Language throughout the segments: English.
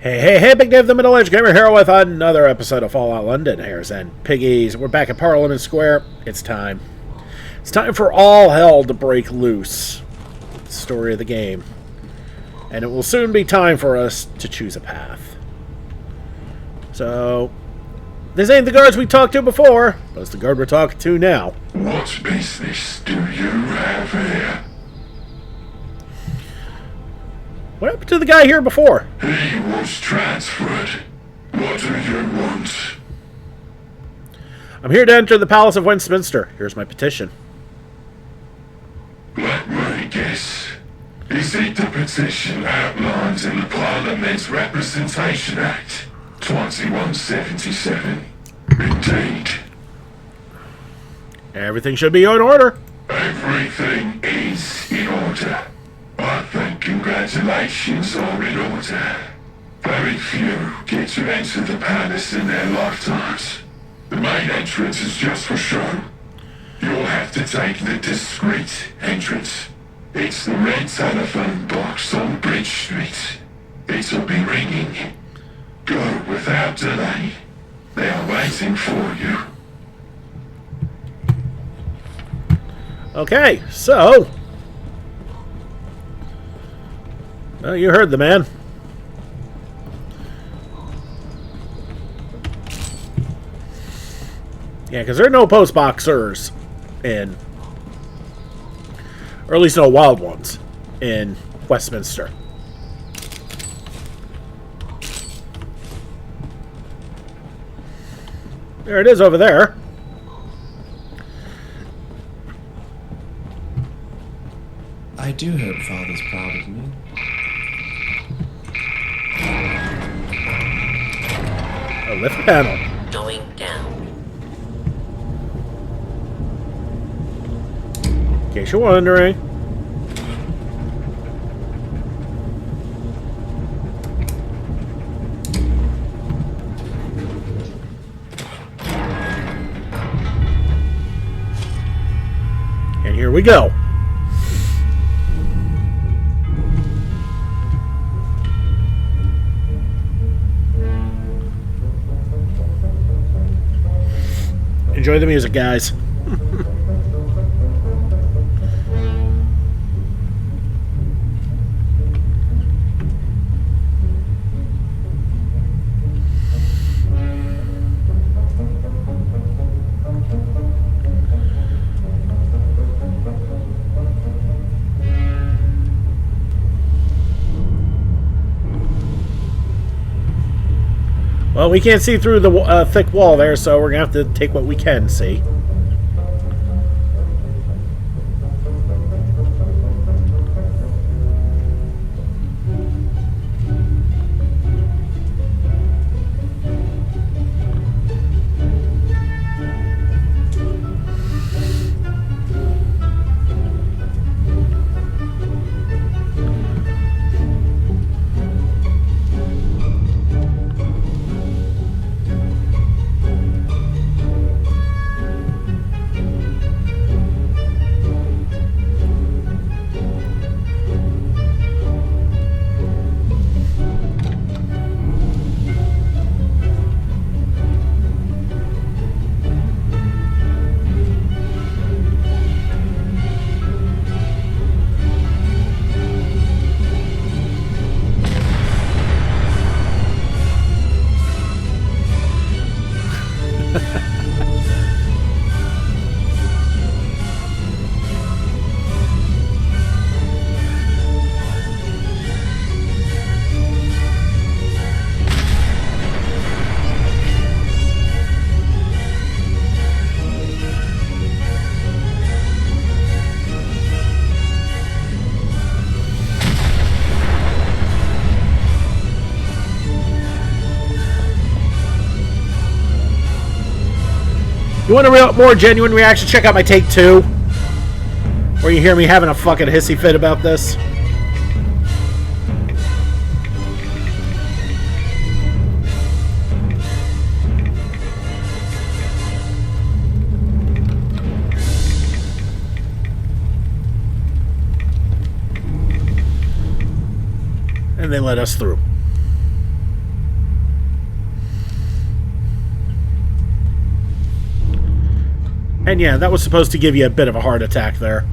Hey, Big Dave, the middle-aged gamer here with another episode of Fallout London, Hares and Piggies. We're back at Parliament Square. It's time. It's time for all hell to break loose. Story of the game. And it will soon be time for us to choose a path. So, this ain't the guards we talked to before, but it's the guard we're talking to now. What business do you have here? What happened to the guy here before? He was transferred. What do you want? I'm here to enter the Palace of Westminster. Here's my petition. Let me guess. Is it the petition outlined in the Parliament's Representation Act, 2177? Indeed. Everything should be in order. Everything is in order. I think congratulations are in order. Very few get to enter the palace in their lifetimes. The main entrance is just for show. You'll have to take the discreet entrance. It's the red telephone box on Bridge Street. It'll be ringing. Go without delay. They are waiting for you. Okay, so... well, you heard the man. Yeah, because there are no post boxers in... or at least no wild ones in Westminster. There it is over there. I do hope Father's proud of me. A lift panel. Going down. In case you're wondering. And here we go. Enjoy the music, guys. Well, we can't see through the thick wall there, so we're going to have to take what we can see. You want a more genuine reaction? Check out my take 2. Where you hear me having a fucking hissy fit about this. And they let us through. And yeah, that was supposed to give you a bit of a heart attack there.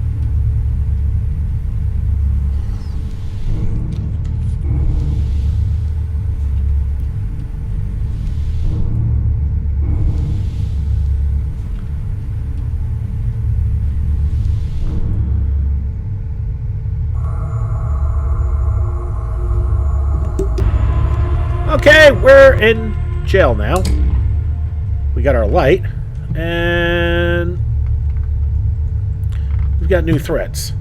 Okay, we're in jail now. We got our light, and we've got new threats.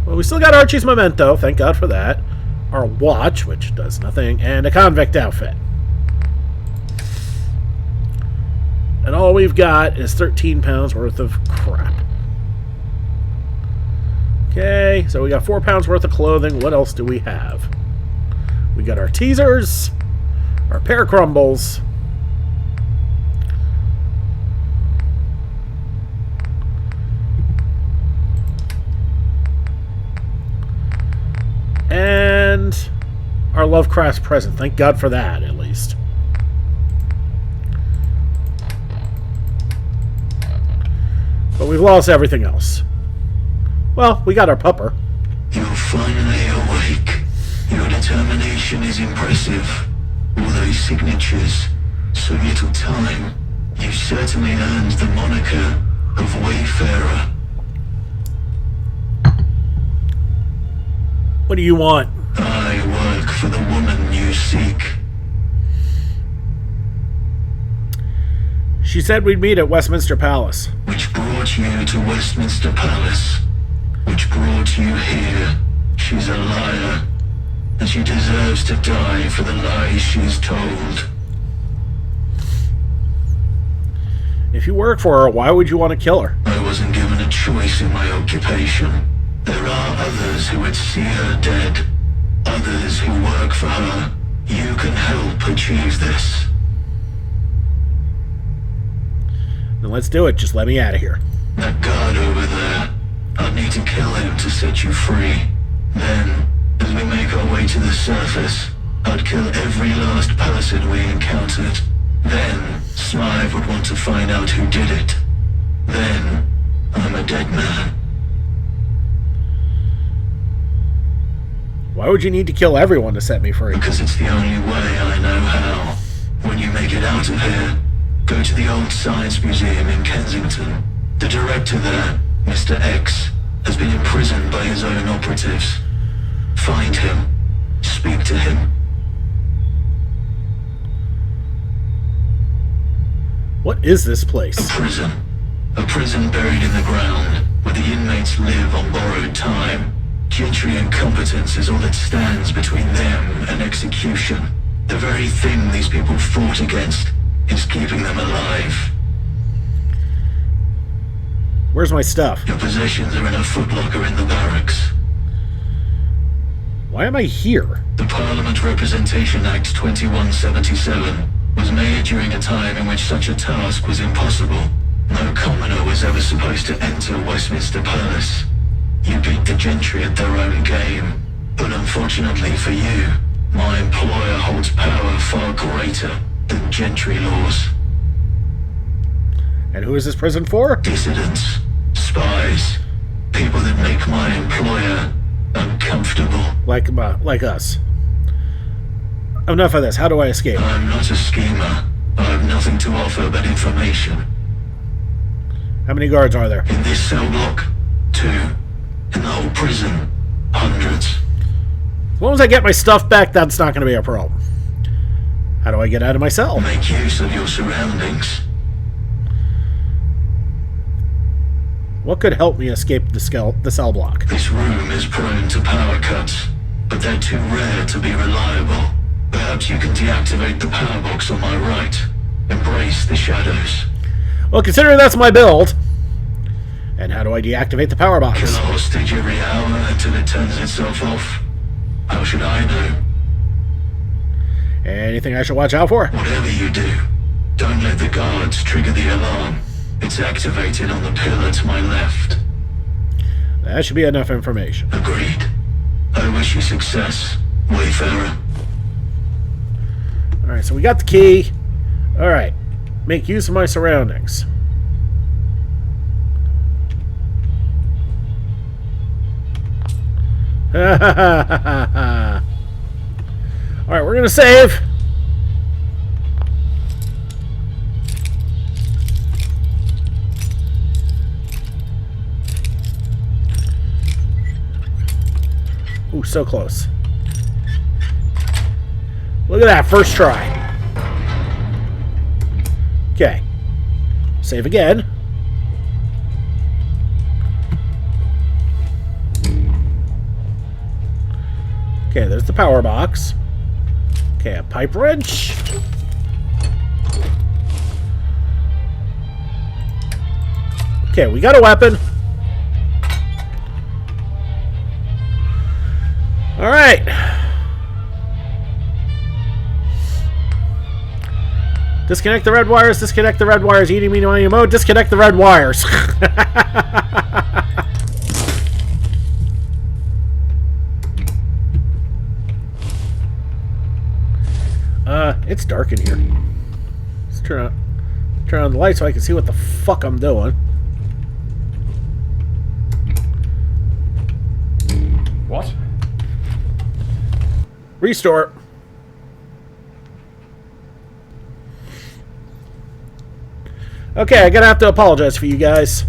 Well, we still got Archie's memento, thank God for that. Our watch, which does nothing, and a convict outfit. And all we've got is 13 pounds worth of crap. Okay, so we got 4 pounds worth of clothing. What else do we have? We got our teasers, our pear crumbles, and our Lovecraft's present. Thank God for that, at least. But we've lost everything else. Well, we got our pupper. You're finally awake. Your determination is impressive. All those signatures, so little time. You certainly earned the moniker of Wayfarer. What do you want? I work for the woman you seek. She said we'd meet at Westminster Palace. Which brought you to Westminster Palace. Which brought you here. She's a liar. And she deserves to die for the lies she's told. If you work for her, why would you want to kill her? I wasn't given a choice in my occupation. There are others who would see her dead. Others who work for her. You can help achieve this. Then let's do it. Just let me out of here. That guard over there. I'll need to kill him to set you free. Then, as we make our way to the surface, I'd kill every last person we encountered. Then, Smythe would want to find out who did it. Then, I'm a dead man. Why would you need to kill everyone to set me free? Because it's the only way I know how. When you make it out of here, go to the Old Science Museum in Kensington. The director there, Mr. X, has been imprisoned by his own operatives. Find him. Speak to him. What is this place? A prison. A prison buried in the ground, where the inmates live on borrowed time. Gentry incompetence is all that stands between them and execution. The very thing these people fought against is keeping them alive. Where's my stuff? Your possessions are in a footlocker in the barracks. Why am I here? The Parliament Representation Act 2177 was made during a time in which such a task was impossible. No commoner was ever supposed to enter Westminster Palace. You beat the gentry at their own game. But unfortunately for you, my employer holds power far greater than gentry laws. And who is this prison for? Dissidents, spies, people that make my employer uncomfortable. Like us. Enough of this. How do I escape? I'm not a schemer. I have nothing to offer but information. How many guards are there? In this cell block, 2. In the whole prison, hundreds. As long as I get my stuff back, that's not going to be a problem. How do I get out of my cell? Make use of your surroundings. What could help me escape the cell block? This room is prone to power cuts, but they're too rare to be reliable. Perhaps you can deactivate the power box on my right. Embrace the shadows. Well, considering that's my build. And how do I deactivate the power box? Kill a hostage every hour until it turns itself off. How should I know? Anything I should watch out for? Whatever you do, don't let the guards trigger the alarm. It's activated on the pillar to my left. That should be enough information. Agreed. I wish you success, Wayfarer. Alright, so we got the key. Alright. Make use of my surroundings. Alright, we're gonna save. Ooh, so close. Look at that, first try. Okay. Save again. Okay, there's the power box. Okay, a pipe wrench. Okay, we got a weapon. Alright. Disconnect the red wires, disconnect the red wires, eating me no mode, disconnect the red wires. It's dark in here. Let's turn on the light so I can see what the fuck I'm doing. What? Restore. Okay, I'm gonna have to apologize for you guys.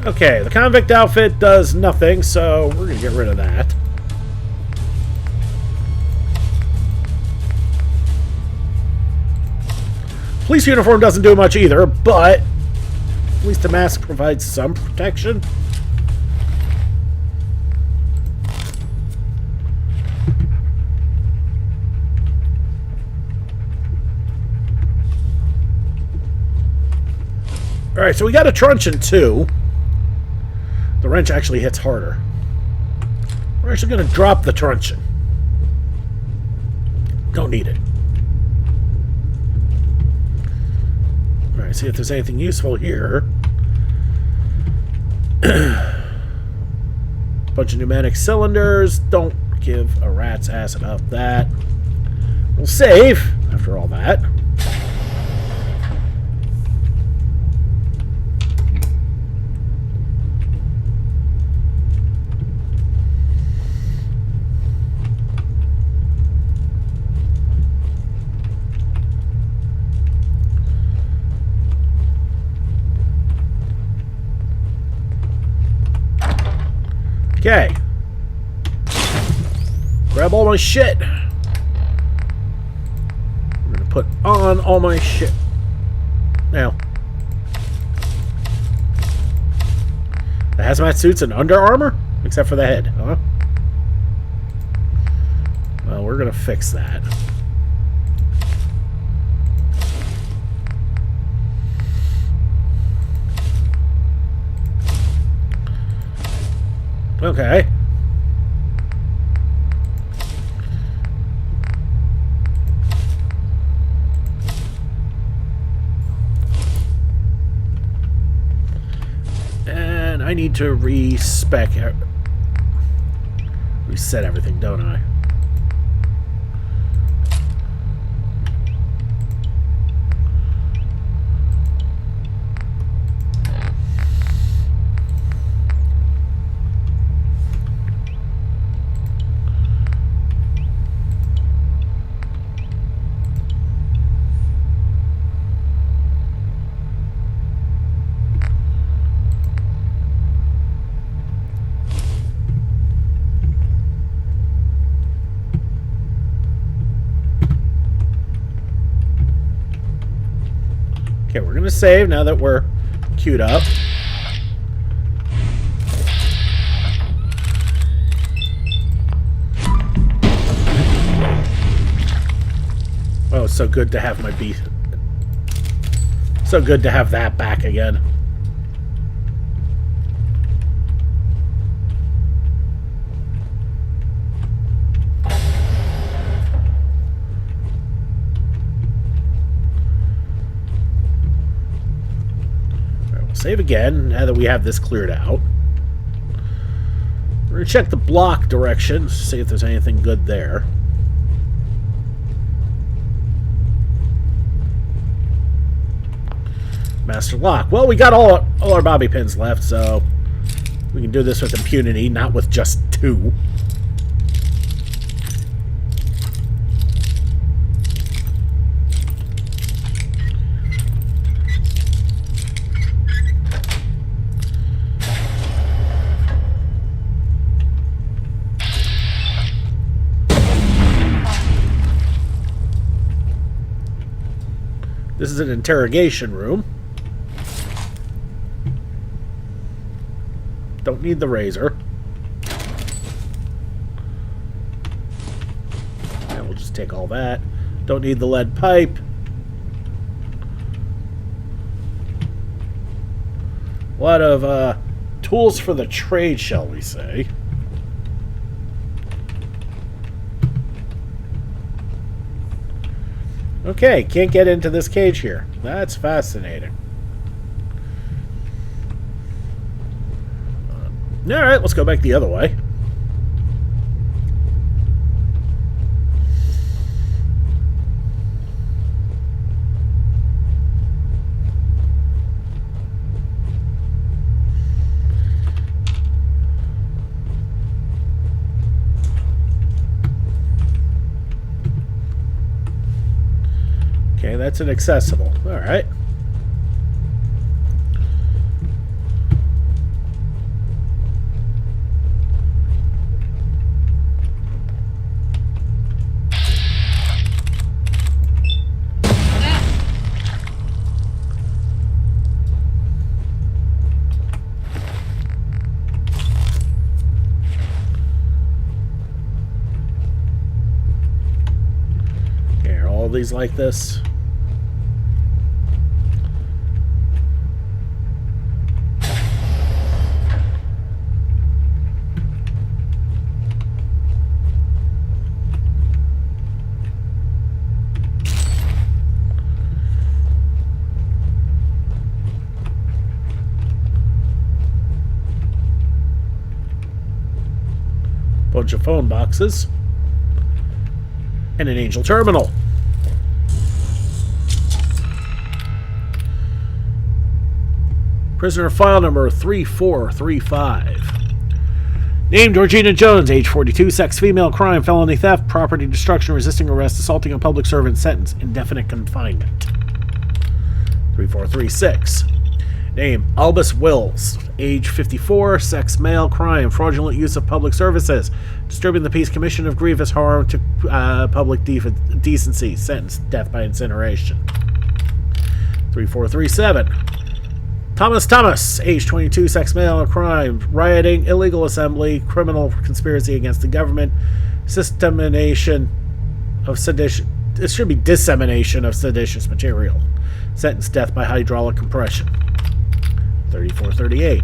Okay, the convict outfit does nothing, so we're gonna get rid of that. Police uniform doesn't do much either, but at least the mask provides some protection. Alright, so we got a truncheon too. The wrench actually hits harder. We're actually going to drop the truncheon. Don't need it. Alright, see if there's anything useful here. Bunch of pneumatic cylinders. Don't give a rat's ass about that. We'll save after all that. Okay. Grab all my shit. We're gonna put on all my shit. Now. The hazmat suits and Under Armour? Except for the head, huh? Well, we're gonna fix that. Okay. And I need to reset everything, don't I? Okay, we're going to save now that we're queued up. Oh, it's so good to have my beef. So good to have that back again. Save again, now that we have this cleared out. We're going to check the block directions, see if there's anything good there. Master lock. Well, we got all our bobby pins left, so we can do this with impunity, not with just 2. This is an interrogation room. Don't need the razor. Yeah, we'll just take all that. Don't need the lead pipe. A lot of tools for the trade, shall we say. Okay, can't get into this cage here. That's fascinating. Alright, let's go back the other way. Okay, that's inaccessible. Alright. These like this. Bunch of phone boxes and an angel terminal. Prisoner file number 3435. Name Georgina Jones, age 42, sex female, crime, felony theft, property destruction, resisting arrest, assaulting a public servant, sentence, indefinite confinement. 3436. Name Albus Wills, age 54, sex male, crime, fraudulent use of public services, disturbing the peace, commission of grievous harm to public decency, sentence, death by incineration. 3437. Thomas, age 22, sex male, crime, rioting, illegal assembly, criminal conspiracy against the government, dissemination of seditious. It should be dissemination of seditious material. Sentence, death by hydraulic compression. 3438.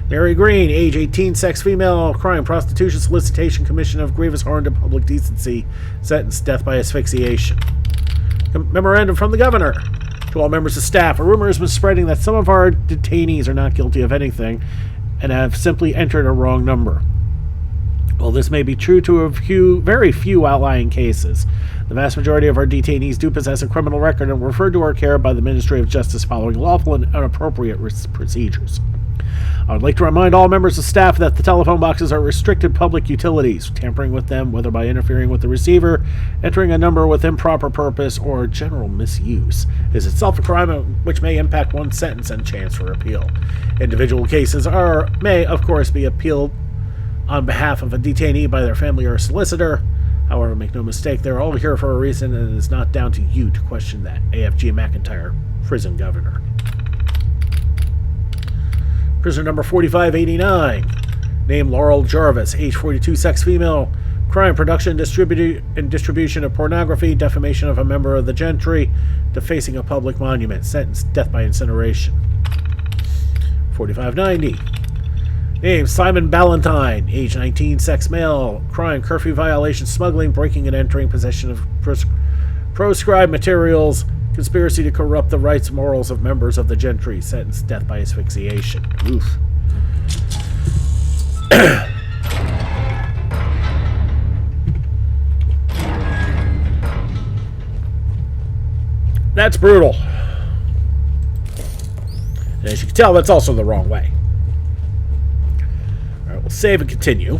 Mary Green, age 18, sex female, crime, prostitution, solicitation, commission of grievous harm to public decency. Sentence, death by asphyxiation. Memorandum from the governor. To all members of staff, a rumor has been spreading that some of our detainees are not guilty of anything and have simply entered a wrong number. While this may be true to very few outlying cases, the vast majority of our detainees do possess a criminal record and were referred to our care by the Ministry of Justice following lawful and appropriate procedures. I would like to remind all members of staff that the telephone boxes are restricted public utilities. Tampering with them, whether by interfering with the receiver, entering a number with improper purpose, or general misuse, is itself a crime which may impact one's sentence and chance for appeal. Individual cases may, of course, be appealed on behalf of a detainee by their family or solicitor. However, make no mistake, they're all here for a reason, and it is not down to you to question that. AFG McIntyre, prison governor. Prisoner number 4589. Name Laurel Jarvis, age 42, sex female. Crime, production, and distribution of pornography, defamation of a member of the gentry, defacing a public monument. Sentence, death by incineration. 4590. Name Simon Ballantyne, age 19, sex male. Crime, curfew violation, smuggling, breaking and entering, possession of proscribed materials, conspiracy to corrupt the rights and morals of members of the gentry. Sentence, death by asphyxiation. Oof. That's brutal. And as you can tell, that's also the wrong way. Alright, we'll save and continue.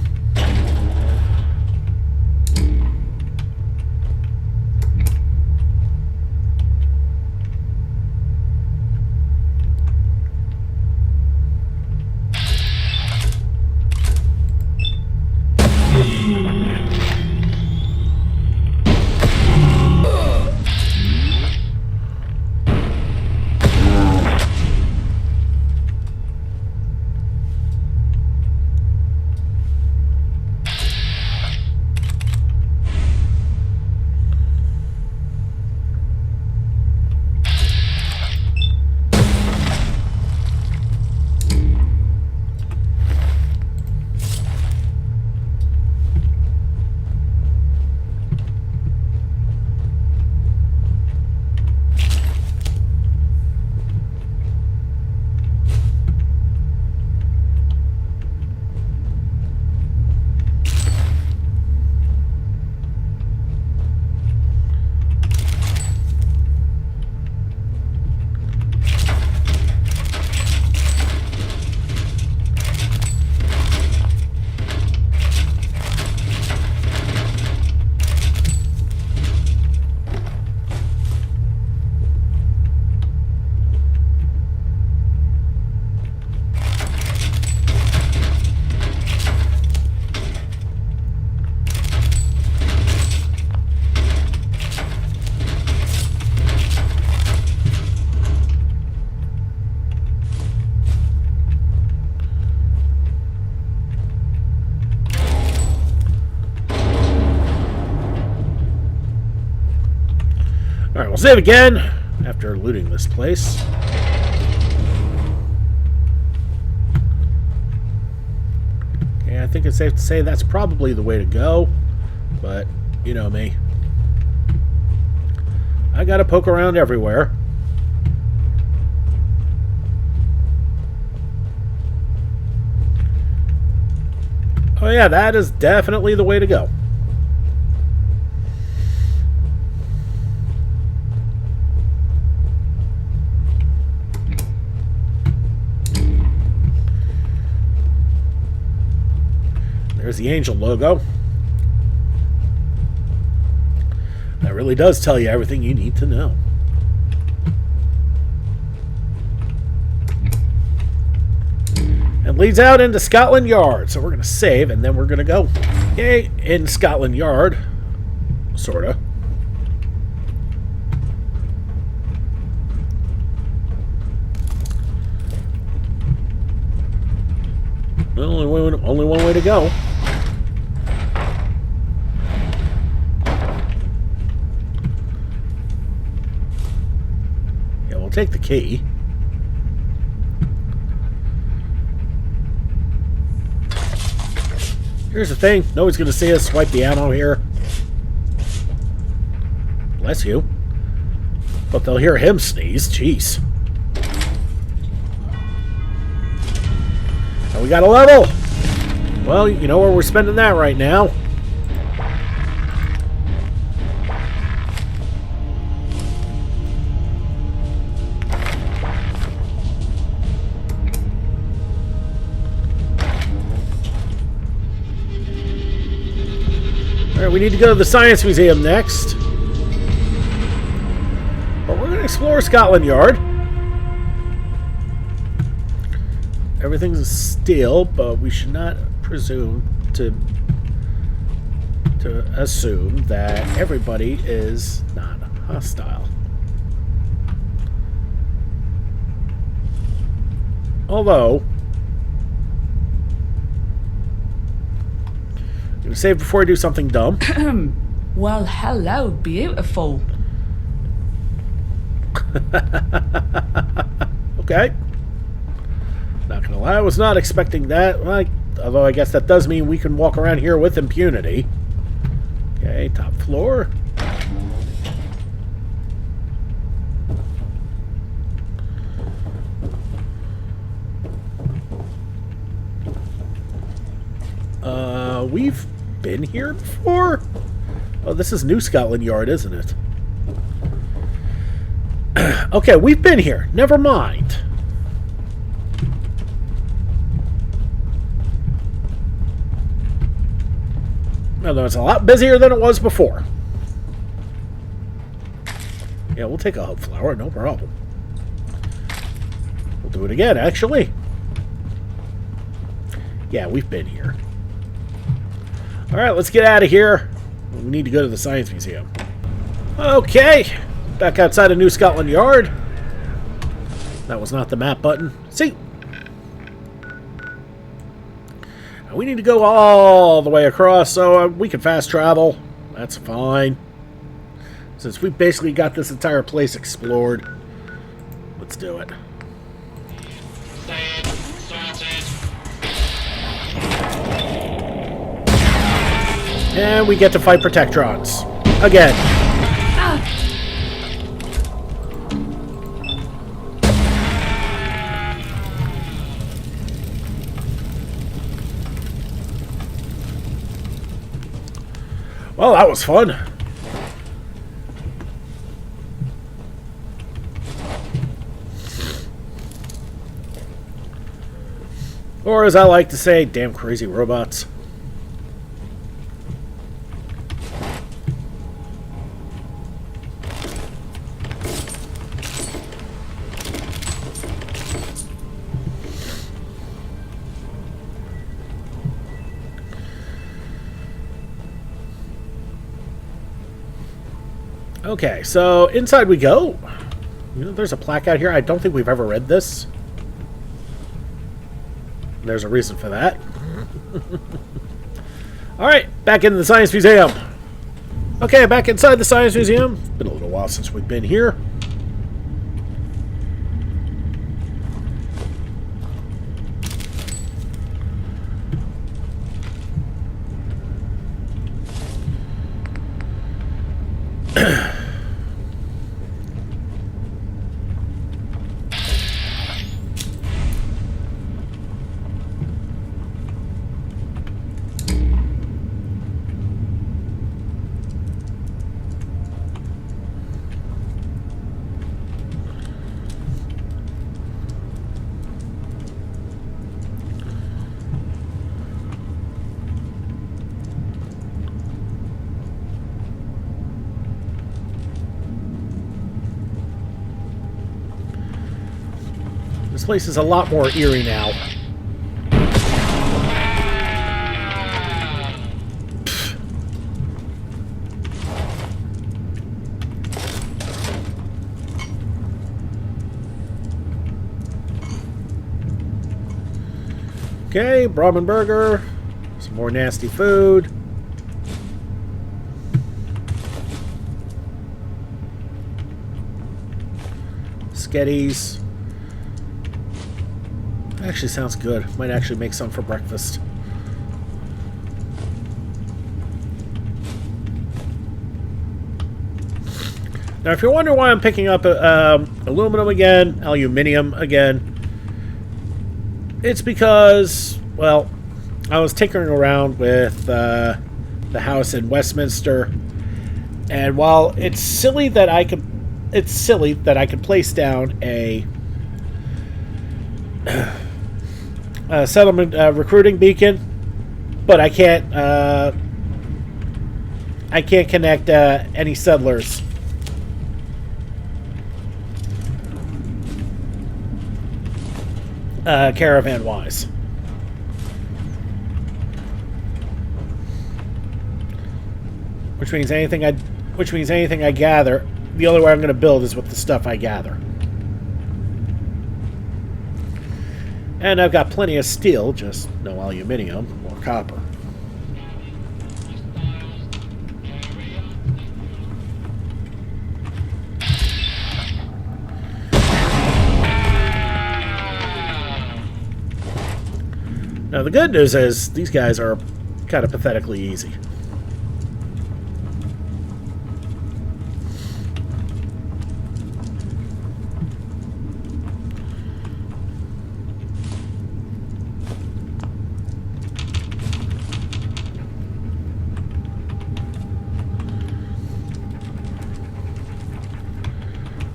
Alright, we'll save again after looting this place. Yeah, I think it's safe to say that's probably the way to go. But, you know me. I gotta poke around everywhere. Oh yeah, that is definitely the way to go. There's the Angel logo. That really does tell you everything you need to know. And leads out into Scotland Yard. So we're going to save, and then we're going to go, yay, in Scotland Yard. Sorta. Well, only one way to go. Yeah, we'll take the key. Here's the thing. Nobody's going to see us swipe the ammo here. Bless you. But they'll hear him sneeze. Jeez. And we got a level. Well, you know where we're spending that right now. Alright, we need to go to the Science Museum next. But we're going to explore Scotland Yard. Everything's steel, but we should not presume to to assume that everybody is not hostile. Although, I'm going to save before I do something dumb. Well, hello, beautiful. Okay. Not gonna lie, I was not expecting that. Although I guess that does mean we can walk around here with impunity. Okay, top floor. We've been here before? Oh, this is New Scotland Yard, isn't it? Okay, we've been here. Never mind. Although it's a lot busier than it was before. Yeah, we'll take a hub flower, no problem. We'll do it again, actually. Yeah, we've been here. Alright, let's get out of here. We need to go to the Science Museum. Okay, back outside of New Scotland Yard. That was not the map button. See? We need to go all the way across, so we can fast travel. That's fine. Since we basically got this entire place explored, let's do it. And we get to fight Protectrons. Again. Well, that was fun. Or as I like to say, damn crazy robots. Okay, so inside we go. You know, there's a plaque out here. I don't think we've ever read this. There's a reason for that. Alright, back into the Science Museum. Okay, back inside the Science Museum. Been a little while since we've been here. This place is a lot more eerie now. Okay, Brahmin burger. Some more nasty food. Sketties. Actually sounds good. Might actually make some for breakfast. Now, if you're wondering why I'm picking up aluminum again, aluminium again, it's because, well, I was tinkering around with the house in Westminster, and while it's silly that I could place down a settlement recruiting beacon, but I can't connect any settlers. Caravan-wise. which means anything I gather, the only way I'm going to build is with the stuff I gather. And I've got plenty of steel, just no aluminium or copper. Now the good news is these guys are kind of pathetically easy.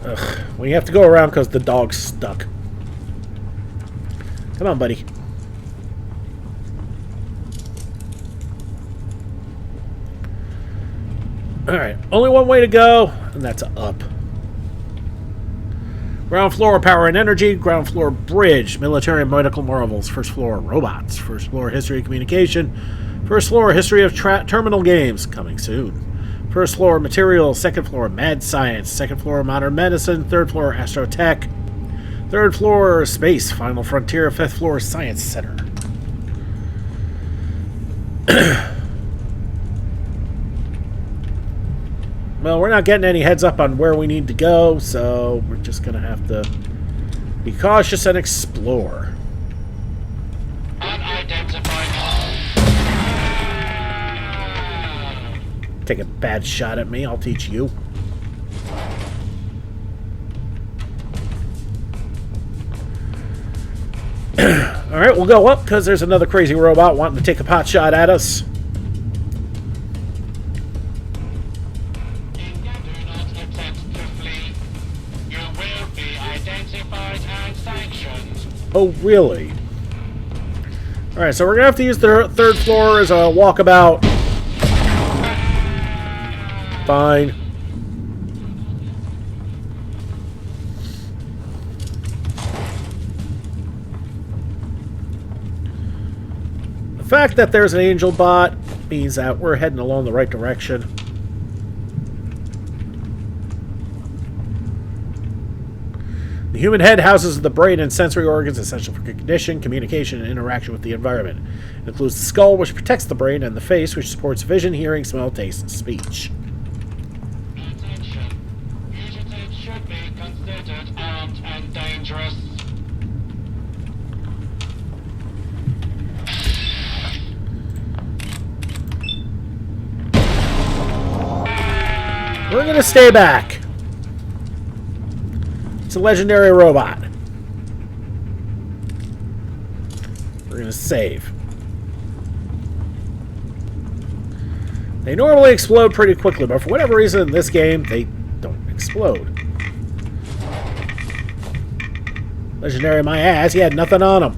Ugh, we have to go around because the dog's stuck. Come on, buddy. Alright, only one way to go, and that's up. Ground floor, power and energy. Ground floor, bridge. Military and medical marvels. First floor, robots. First floor, history and communication. First floor, history of terminal games. Coming soon. First floor, materials. Second floor, mad science. Second floor, modern medicine. Third floor, astrotech. Third floor, space. Final frontier. Fifth floor, science center. Well, we're not getting any heads up on where we need to go, so we're just going to have to be cautious and explore. Take a bad shot at me, I'll teach you. Alright, we'll go up because there's another crazy robot wanting to take a pot shot at us. Oh, really? Alright, so we're going to have to use the third floor as a walkabout. Fine. The fact that there's an angel bot means that we're heading along the right direction. The human head houses the brain and sensory organs essential for cognition, communication, and interaction with the environment. It includes the skull, which protects the brain, and the face, which supports vision, hearing, smell, taste, and speech. Attention. Fugitives should be considered armed and dangerous. We're going to stay back. It's a legendary robot. We're going to save. They normally explode pretty quickly, but for whatever reason in this game, they don't explode. Legendary my ass, he had nothing on him.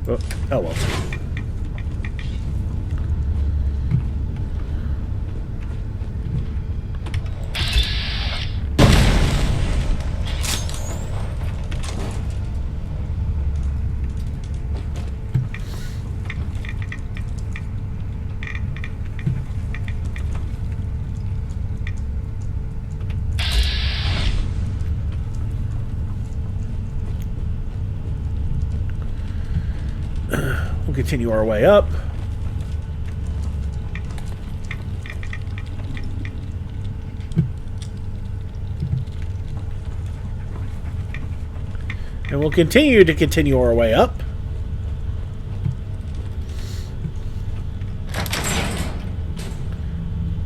Oh, hello. We'll continue our way up. And we'll continue our way up.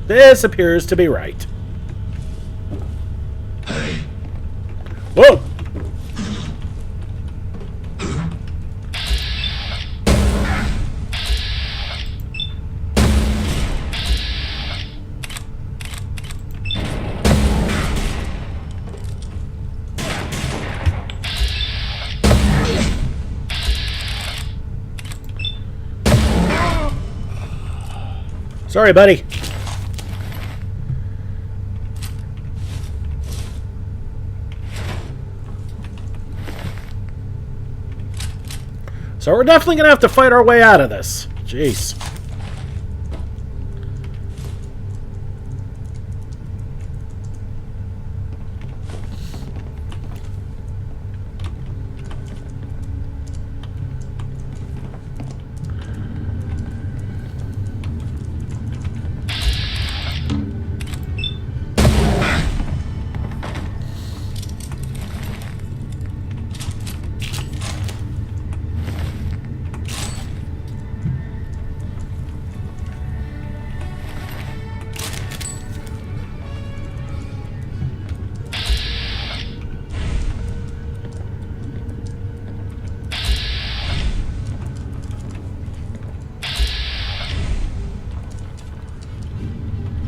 This appears to be right. Whoa! Sorry, buddy. So we're definitely going to have to fight our way out of this. Jeez.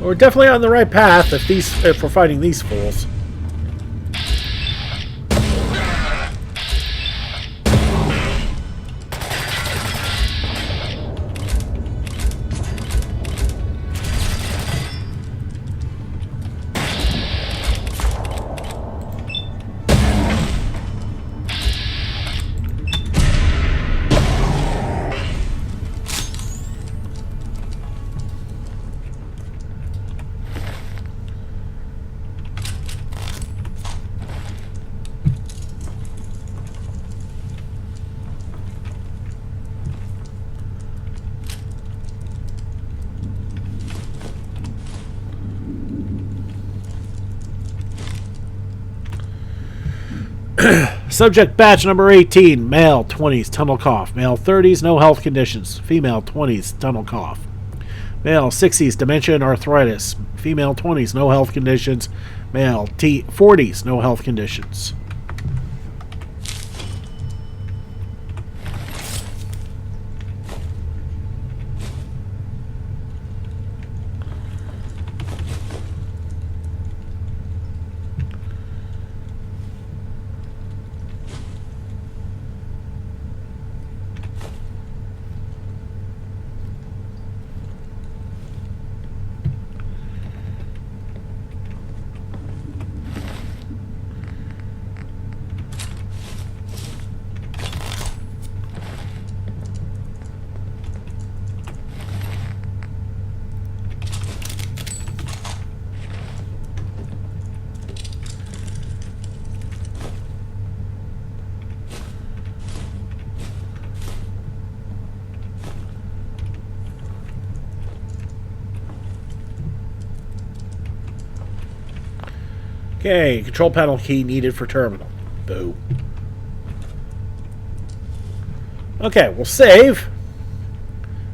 We're definitely on the right path if we're fighting these fools. Subject batch number 18, male 20s, tunnel cough. Male 30s, no health conditions. Female 20s, tunnel cough. Male 60s, dementia and arthritis. Female 20s, no health conditions. Male 40s, no health conditions. Okay, control panel key needed for terminal. Boo. Okay, we'll save.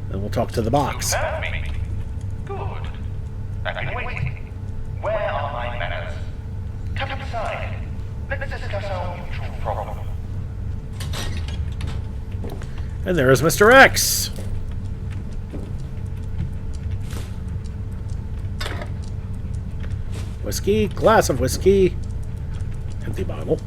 And we'll talk to the box. Me? Good. I've been waiting. Where are my manners? Come inside. Let's discuss our mutual problem. And there is Mr. X. Whiskey, glass of whiskey, empty bottle.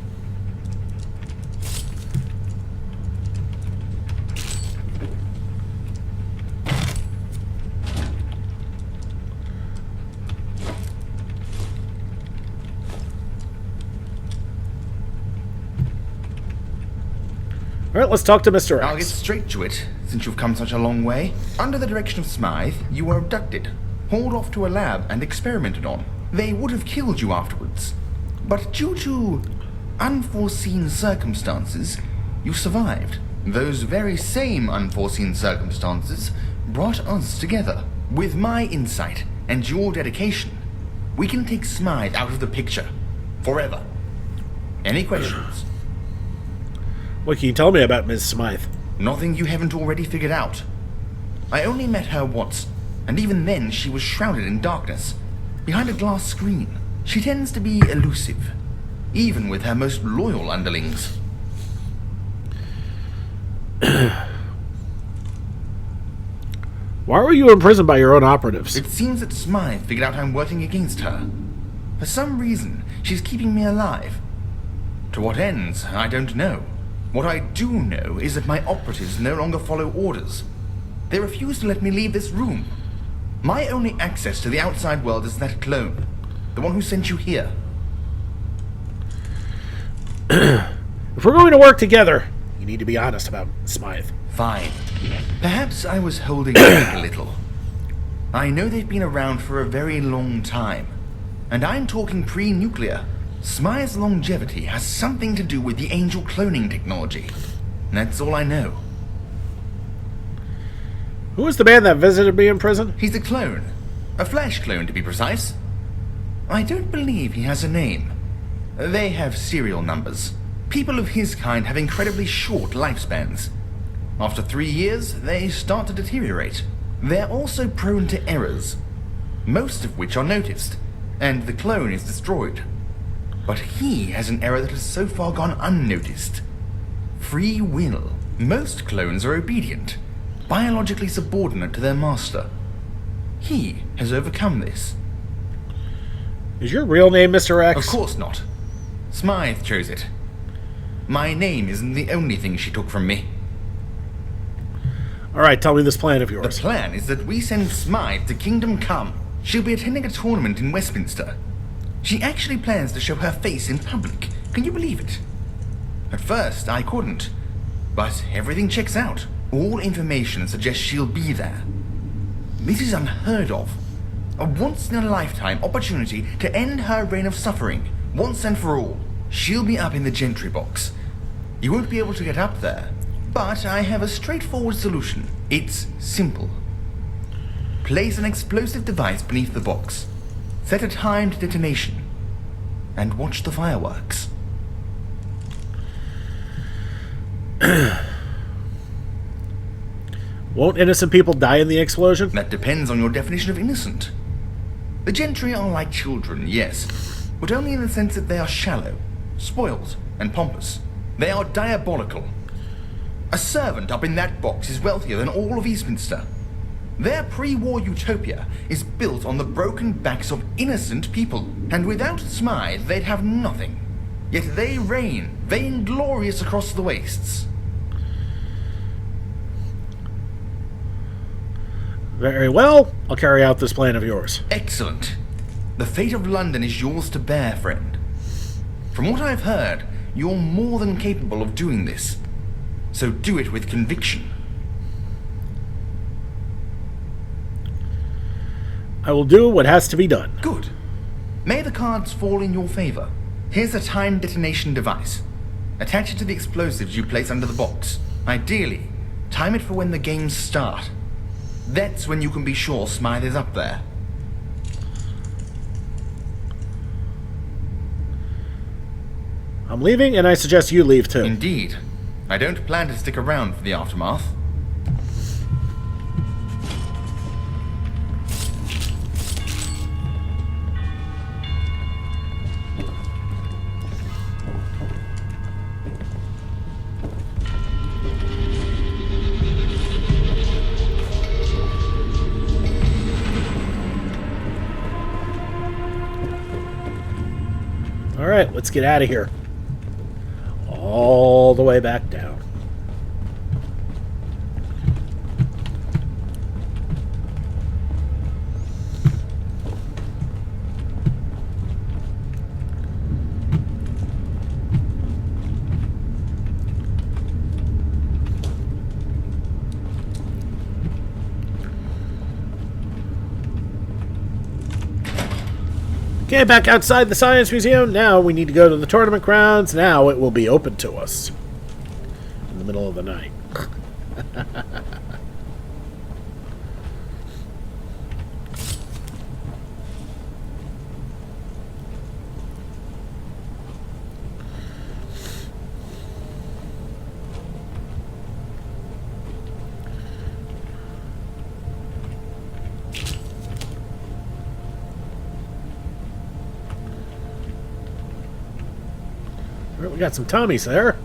All right, let's talk to Mr. I'll get X. straight to it, since you've come such a long way. Under the direction of Smythe, you were abducted, hauled off to a lab, and experimented on. They would have killed you afterwards. But due to unforeseen circumstances, you survived. Those very same unforeseen circumstances brought us together. With my insight and your dedication, we can take Smythe out of the picture. Forever. Any questions? What can you tell me about Ms. Smythe? Nothing you haven't already figured out. I only met her once, and even then she was shrouded in darkness, behind a glass screen. She tends to be elusive, even with her most loyal underlings. Why were you imprisoned by your own operatives? It seems that Smythe figured out I'm working against her. For some reason, she's keeping me alive. To what ends, I don't know. What I do know is that my operatives no longer follow orders. They refuse to let me leave this room. My only access to the outside world is that clone, the one who sent you here. If we're going to work together, You need to be honest about Smythe. Fine. Perhaps I was holding back a little. I know they've been around for a very long time, and I'm talking pre-nuclear. Smythe's longevity has something to do with the angel cloning technology. That's all I know. Who was the man that visited me in prison? He's a clone. A flesh clone, to be precise. I don't believe he has a name. They have serial numbers. People of his kind have incredibly short lifespans. After 3 years, they start to deteriorate. They're also prone to errors, most of which are noticed, and the clone is destroyed. But he has an error that has so far gone unnoticed. Free will. Most clones are obedient, biologically subordinate to their master. He has overcome this. Is your real name Mr. X? Of course not. Smythe chose it. My name isn't the only thing she took from me. Alright, tell me this plan of The yours. plan is that we send Smythe to Kingdom Come. She'll be attending a tournament in Westminster. She actually plans to show her face in public. Can you believe it? At first, I couldn't. But everything checks out. All information suggests she'll be there. This is unheard of. A once-in-a-lifetime opportunity to end her reign of suffering, once and for all. She'll be up in the gentry box. You won't be able to get up there, but I have a straightforward solution. It's simple. Place an explosive device beneath the box. Set a timed detonation. And watch the fireworks. Won't innocent people die in the explosion? That depends on your definition of innocent. The gentry are like children, yes, but only in the sense that they are shallow, spoiled, and pompous. They are diabolical. A servant up in that box is wealthier than all of Eastminster. Their pre-war utopia is built on the broken backs of innocent people, and without Smythe, they'd have nothing. Yet they reign, vainglorious across the wastes. Very well. I'll carry out this plan of yours. Excellent. The fate of London is yours to bear, friend. From what I've heard, you're more than capable of doing this. So do it with conviction. I will do what has to be done. Good. May the cards fall in your favor. Here's a timed detonation device. Attach it to the explosives you place under the box. Ideally, time it for when the games start. That's when you can be sure Smythe is up there. I'm leaving, and I suggest you leave too. Indeed. I don't plan to stick around for the aftermath. Alright, let's get out of here. All the way back down. Okay, back outside the Science Museum. Now we need to go to the tournament grounds. Now it will be open to us. In the middle of the night. Alright, we got some Tommies there.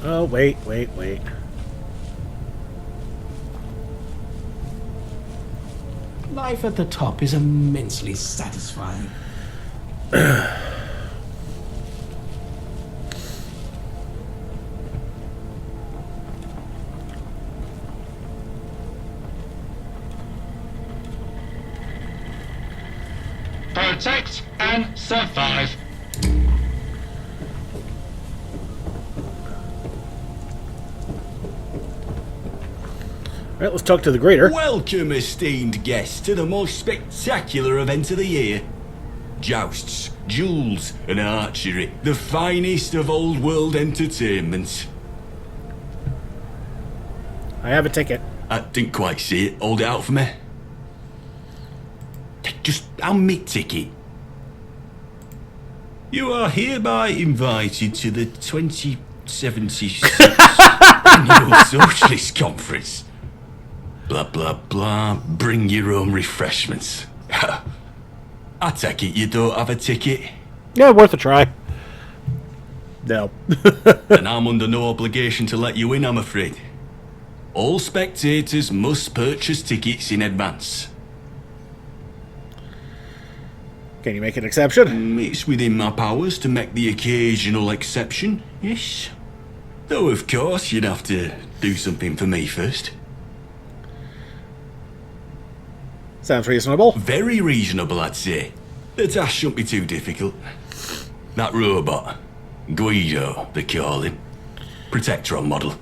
Oh, wait. Life at the top is immensely satisfying. protect, and survive. Alright, let's talk to the greeter. Welcome, esteemed guests, to the most spectacular event of the year. Jousts, duels, and archery, the finest of old world entertainment. I have a ticket. I didn't quite see it. Hold it out for me. Just hand me ticket. You are hereby invited to the 2076 Annual Socialist Conference. Blah, blah, blah. Bring your own refreshments. I take it you don't have a ticket? Yeah, worth a try. No. And I'm under no obligation to let you in, I'm afraid. All spectators must purchase tickets in advance. Can you make an exception? It's within my powers to make the occasional exception, yes. Though, of course, you'd have to do something for me first. Sounds reasonable. Very reasonable, I'd say. The task shouldn't be too difficult. That robot, Guido, they call him, Protectron model.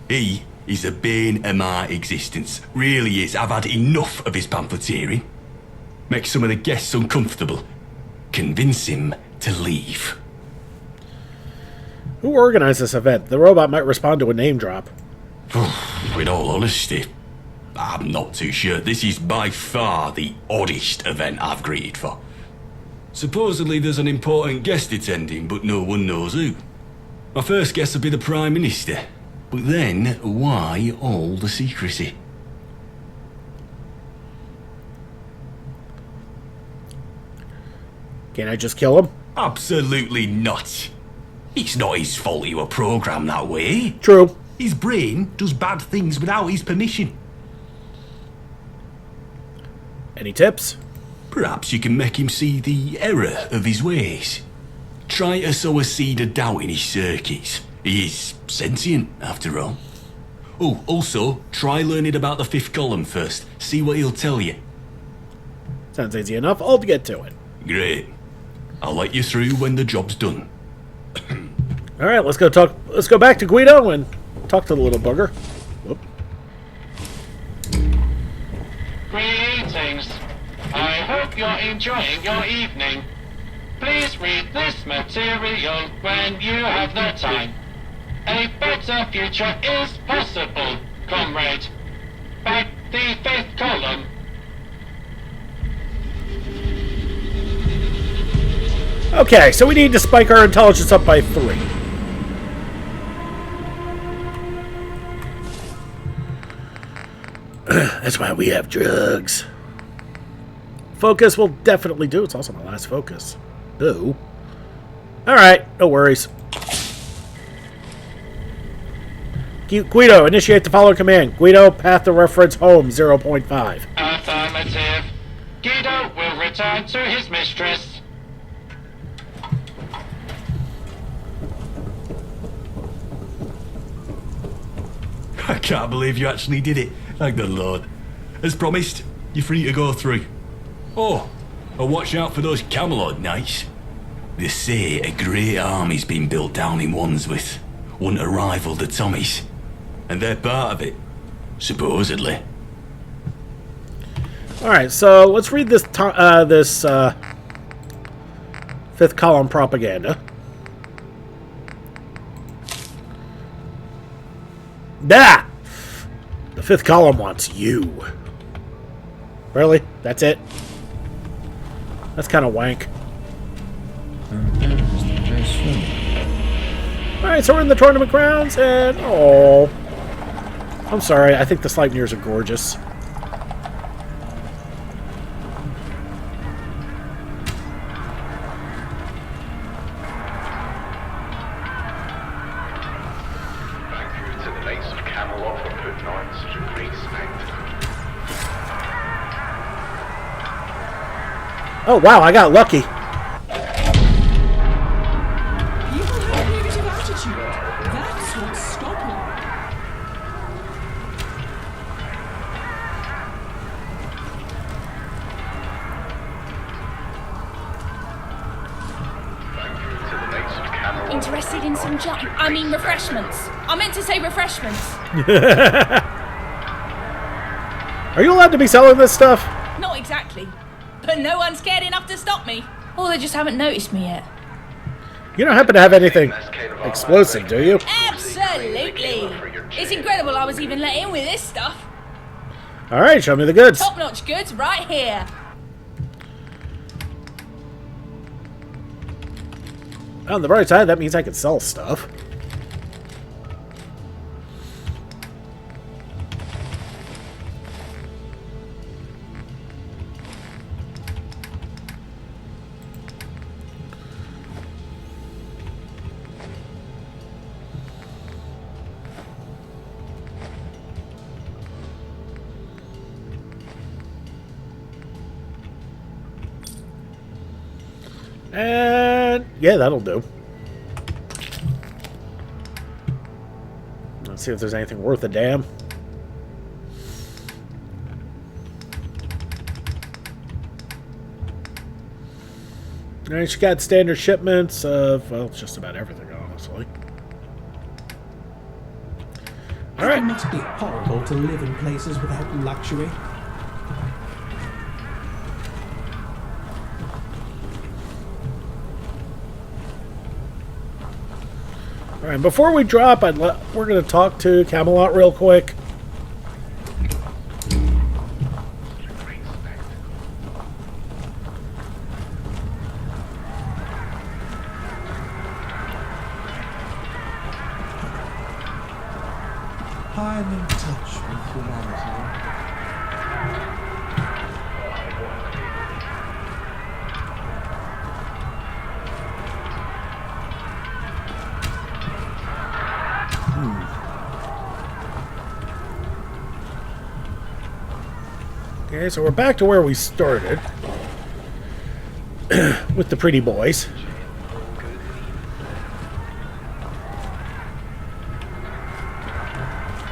He is the bane of my existence. Really is. I've had enough of his pamphleteering. Make some of the guests uncomfortable. Convince him to leave. Who organized this event? The robot might respond to a name drop. With all honesty, I'm not too sure. This is by far the oddest event I've greeted for. Supposedly there's an important guest attending, but no one knows who. My first guess would be the Prime Minister. But then, why all the secrecy? Can I just kill him? Absolutely not. It's not his fault he were programmed that way. True. His brain does bad things without his permission. Any tips? Perhaps you can make him see the error of his ways. Try to sow a seed of doubt in his circuits. He is sentient, after all. Oh, also, try learning about the fifth column first. See what he'll tell you. Sounds easy enough. I'll get to it. Great. I'll let you through when the job's done. Alright, let's go back to Guido and talk to the little bugger. Whoop. Greetings. I hope you're enjoying your evening. Please read this material when you have the time. A better future is possible, comrade. Back the fifth column. Okay, so we need to spike our intelligence up by 3. That's why we have drugs. Focus will definitely do. It's also my last focus. Ooh. Alright, no worries. Guido, initiate the following command. Guido, path to reference home 0.5. Affirmative. Guido will return to his mistress. I can't believe you actually did it. Thank the Lord. As promised, you're free to go through. Oh, and watch out for those Camelot knights. They say a great army's been built down in Wandsworth. One to rival the Tommies. And they're part of it. Supposedly. Alright, so let's read this fifth column propaganda. That! The fifth column wants you. Really? That's it? That's kind of wank. Alright, so we're in the tournament grounds, and... oh, I'm sorry, I think the Sleipnirs are gorgeous. Oh wow, I got lucky. People have a negative attitude. That's what's stopping. interested in some refreshments. I meant to say refreshments. Are you allowed to be selling this stuff? Not exactly. But no one's cared enough to stop me. Or they just haven't noticed me yet. You don't happen to have anything explosive, do you? Absolutely. It's incredible I was even let in with this stuff. Alright, show me the goods. Top-notch goods right here. On the bright side, that means I can sell stuff. And yeah, that'll do. Let's see if there's anything worth a damn. Alright, she got standard shipments of, well, just about everything, honestly. Alright. It must be horrible to live in places without luxury. Alright, before we drop, we're going to talk to Camelot real quick. I'm in touch with humanity. Okay, so we're back to where we started. With the pretty boys.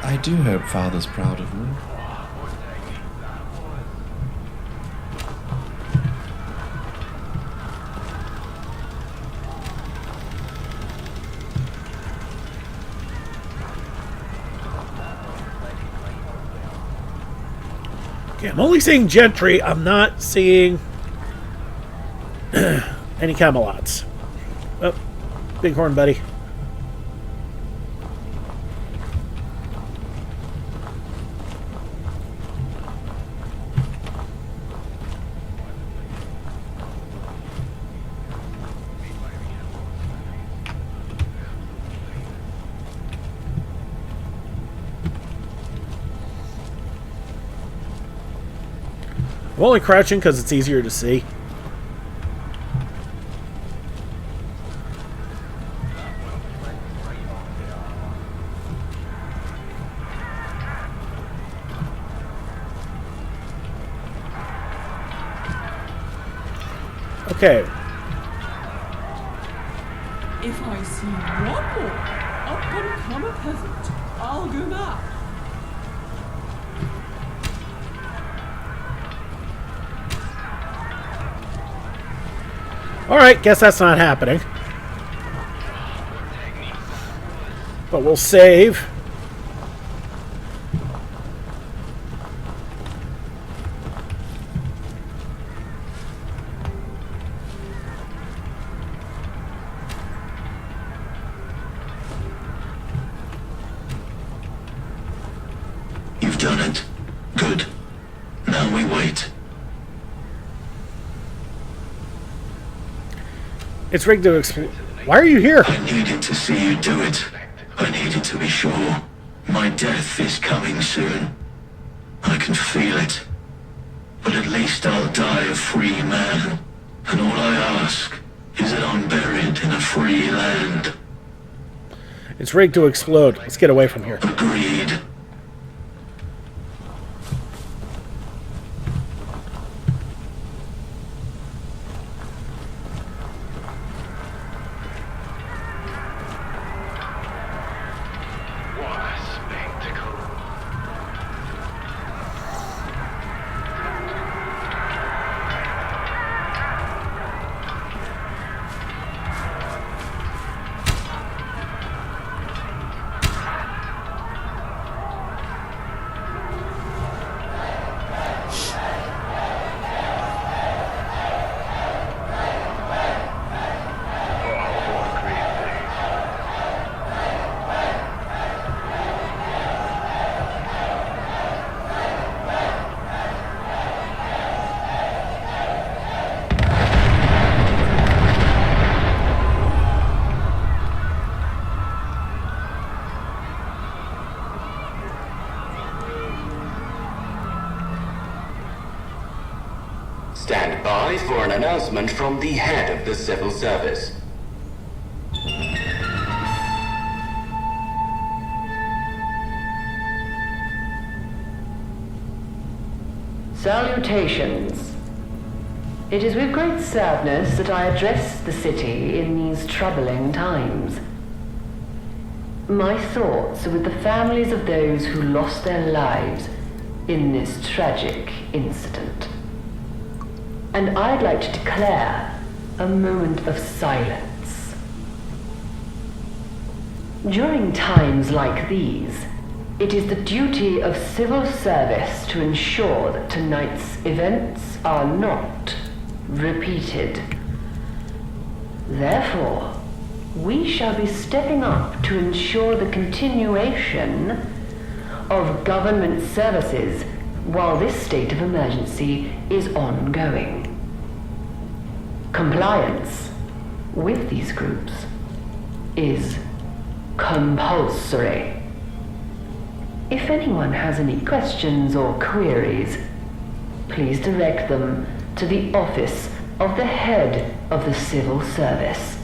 I do hope Father's proud of me. Okay, I'm only seeing gentry. I'm not seeing any Camelots. Oh, Bighorn buddy. I'm only crouching because it's easier to see. Okay. If I see one more up-and-comer peasant, I'll go mad. Alright, guess that's not happening. But we'll save. You've done it. Good. Now we wait. It's rigged to explode. Why are you here? I needed to see you do it. I needed to be sure. My death is coming soon. I can feel it. But at least I'll die a free man. And all I ask is that I'm buried in a free land. It's rigged to explode. Let's get away from here. Agreed. Stand by for an announcement from the head of the civil service. Salutations. It is with great sadness that I address the city in these troubling times. My thoughts are with the families of those who lost their lives in this tragic incident. And I'd like to declare a moment of silence. During times like these, it is the duty of civil service to ensure that tonight's events are not repeated. Therefore, we shall be stepping up to ensure the continuation of government services while this state of emergency is ongoing. Compliance with these groups is compulsory. If anyone has any questions or queries, please direct them to the office of the head of the civil service.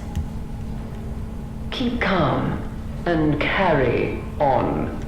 Keep calm and carry on.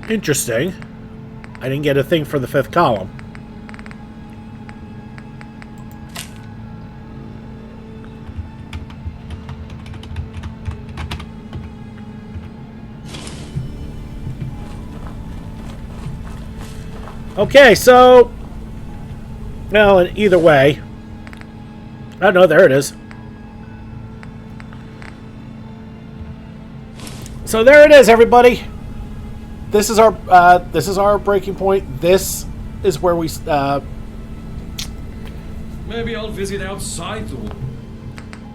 Interesting. I didn't get a thing for the 5th column. Okay, so... well, either way... oh, no, there it is. So there it is, everybody. This is our breaking point. This is where we maybe I'll visit outside the wall.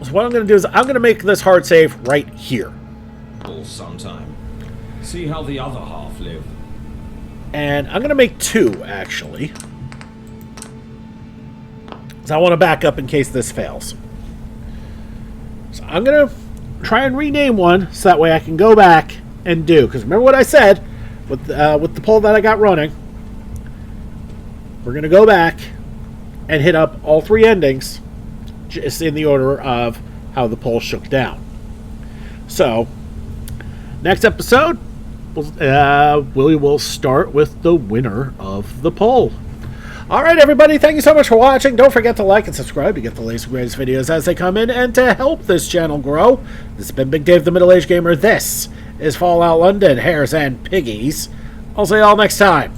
So what I'm going to do is I'm going to make this hard save right here. Or sometime. See how the other half live. And I'm going to make 2 actually. Because I want to back up in case this fails. So I'm going to try and rename one so that way I can go back and do. Because remember what I said. With the poll that I got running, we're going to go back and hit up all 3 endings just in the order of how the poll shook down. So, next episode, we will start with the winner of the poll. Alright everybody, thank you so much for watching. Don't forget to like and subscribe to get the latest and greatest videos as they come in and to help this channel grow. This has been Big Dave the Middle-Aged Gamer. This is Fallout London, Hares, and Piggies. I'll see y'all next time.